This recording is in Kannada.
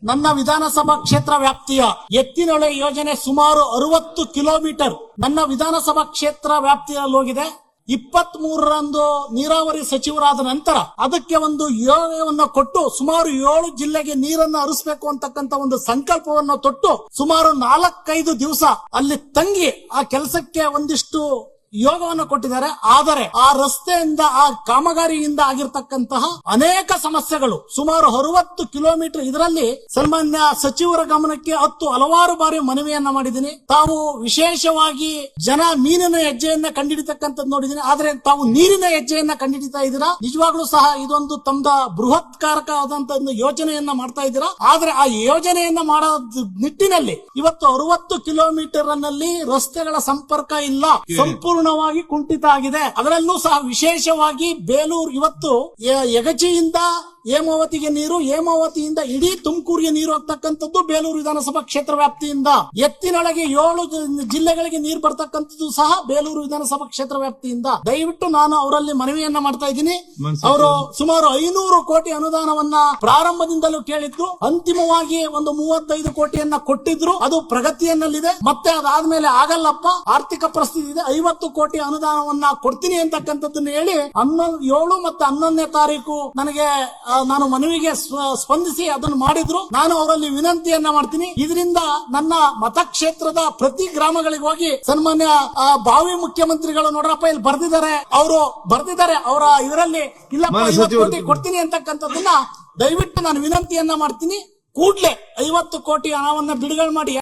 ನನ್ನ ವಿಧಾನಸಭಾ ಕ್ಷೇತ್ರ ವ್ಯಾಪ್ತಿಯ ಎತ್ತಿನೊಳೆ ಯೋಜನೆ ಸುಮಾರು 60 ಕಿಲೋಮೀಟರ್ ನನ್ನ ವಿಧಾನಸಭಾ ಕ್ಷೇತ್ರ ವ್ಯಾಪ್ತಿಯಲ್ಲಿ ಹೋಗಿದೆ. 23ರಂದು ನೀರಾವರಿ ಸಚಿವರಾದ ನಂತರ ಅದಕ್ಕೆ ಒಂದು ಯೋಜನೆಯನ್ನು ಕೊಟ್ಟು ಸುಮಾರು 7 ಜಿಲ್ಲೆಗೆ ನೀರನ್ನು ಹರಿಸಬೇಕು ಅಂತಕ್ಕಂಥ ಒಂದು ಸಂಕಲ್ಪವನ್ನು ತೊಟ್ಟು ಸುಮಾರು 4-5 ದಿವಸ ಅಲ್ಲಿ ತಂಗಿ ಆ ಕೆಲಸಕ್ಕೆ ಒಂದಿಷ್ಟು ಯೋಗವನ್ನು ಕೊಟ್ಟಿದ್ದಾರೆ. ಆದರೆ ಆ ರಸ್ತೆಯಿಂದ ಆ ಕಾಮಗಾರಿಯಿಂದ ಆಗಿರ್ತಕ್ಕಂತಹ ಅನೇಕ ಸಮಸ್ಯೆಗಳು ಸುಮಾರು 60 ಕಿಲೋಮೀಟರ್ ಇದರಲ್ಲಿ ಸನ್ಮಾನ್ಯ ಸಚಿವರ ಗಮನಕ್ಕೆ ಹಲವಾರು ಬಾರಿ ಮನವಿಯನ್ನ ಮಾಡಿದ್ದೀನಿ. ತಾವು ವಿಶೇಷವಾಗಿ ಜನ ಮೀನಿನ ಹೆಜ್ಜೆಯನ್ನ ಕಂಡಿಡಿತಕ್ಕಂಥದ್ದು ನೋಡಿದ್ದೀನಿ, ಆದ್ರೆ ತಾವು ನೀರಿನ ಹೆಜ್ಜೆಯನ್ನ ಕಂಡಿಡಿತಾ ಇದ್ದೀರಾ. ನಿಜವಾಗ್ಲೂ ಸಹ ಇದೊಂದು ತಮ್ಮ ಬೃಹತ್ಕಾರಕವಾದಂತಹ ಒಂದು ಯೋಜನೆಯನ್ನ ಮಾಡ್ತಾ ಇದ್ದೀರಾ. ಆದ್ರೆ ಆ ಯೋಜನೆಯನ್ನ ಮಾಡೋ ನಿಟ್ಟಿನಲ್ಲಿ ಇವತ್ತು 60 ಕಿಲೋಮೀಟರ್ ನಲ್ಲಿ ರಸ್ತೆಗಳ ಸಂಪರ್ಕ ಇಲ್ಲ, ಸಂಪೂರ್ಣವಾಗಿ ಕುಂಠಿತ ಆಗಿದೆ. ಅದರಲ್ಲೂ ಸಹ ವಿಶೇಷವಾಗಿ ಬೇಲೂರು ಇವತ್ತು ಯಗಚಿಯಿಂದ ಹೇಮಾವತಿಗೆ ನೀರು, ಹೇಮಾವತಿಯಿಂದ ಇಡೀ ತುಮಕೂರಿಗೆ ನೀರು ಹೋಗ್ತಕ್ಕಂಥದ್ದು ಬೇಲೂರು ವಿಧಾನಸಭಾ ಕ್ಷೇತ್ರ ವ್ಯಾಪ್ತಿಯಿಂದ. ಎತ್ತಿನೊಳಗೆ 7 ಜಿಲ್ಲೆಗಳಿಗೆ ನೀರು ಬರ್ತಕ್ಕಂಥದ್ದು ಸಹ ಬೇಲೂರು ವಿಧಾನಸಭಾ ಕ್ಷೇತ್ರ ವ್ಯಾಪ್ತಿಯಿಂದ. ದಯವಿಟ್ಟು ನಾನು ಅವರಲ್ಲಿ ಮನವಿಯನ್ನ ಮಾಡ್ತಾ ಇದ್ದೀನಿ. ಅವರು ಸುಮಾರು 500 ಕೋಟಿ ಅನುದಾನವನ್ನ ಪ್ರಾರಂಭದಿಂದಲೂ ಕೇಳಿದ್ರು, ಅಂತಿಮವಾಗಿ ಒಂದು 35 ಕೋಟಿಯನ್ನ ಕೊಟ್ಟಿದ್ರು. ಅದು ಪ್ರಗತಿಯನ್ನಲ್ಲಿದೆ. ಮತ್ತೆ ಅದಾದ್ಮೇಲೆ ಆಗಲ್ಲಪ್ಪ, ಆರ್ಥಿಕ ಪರಿಸ್ಥಿತಿ ಇದೆ, 50 ಕೋಟಿ ಅನುದಾನವನ್ನ ಕೊಡ್ತೀನಿ ಅಂತಕ್ಕಂಥದ್ದನ್ನ ಹೇಳಿ 7 ಮತ್ತು 11ನೇ ತಾರೀಕು ನನಗೆ ನಾನು ಮನವಿಗೆ ಸ್ಪಂದಿಸಿ ಅದನ್ನು ಮಾಡಿದ್ರು. ನಾನು ಅವರಲ್ಲಿ ವಿನಂತಿಯನ್ನ ಮಾಡ್ತೀನಿ, ಇದರಿಂದ ನನ್ನ ಮತಕ್ಷೇತ್ರದ ಪ್ರತಿ ಗ್ರಾಮಗಳಿಗೆ ಹೋಗಿ ಸನ್ಮಾನ್ಯ ಭಾವಿ ಮುಖ್ಯಮಂತ್ರಿಗಳು ನೋಡ್ರಪ್ಪ ಇಲ್ಲಿ ಬರ್ದಿದ್ದಾರೆ, ಅವರ ಇದರಲ್ಲಿ ಇಲ್ಲಪ್ಪ 50 ಕೋಟಿ ಕೊಡ್ತೀನಿ ಅಂತಕ್ಕಂಥದ್ದನ್ನ ದಯವಿಟ್ಟು ನಾನು ವಿನಂತಿಯನ್ನ ಮಾಡ್ತೀನಿ. ಕೂಡ್ಲೆ 50 ಕೋಟಿ ಹಣವನ್ನ ಬಿಡುಗಡೆ ಮಾಡಿ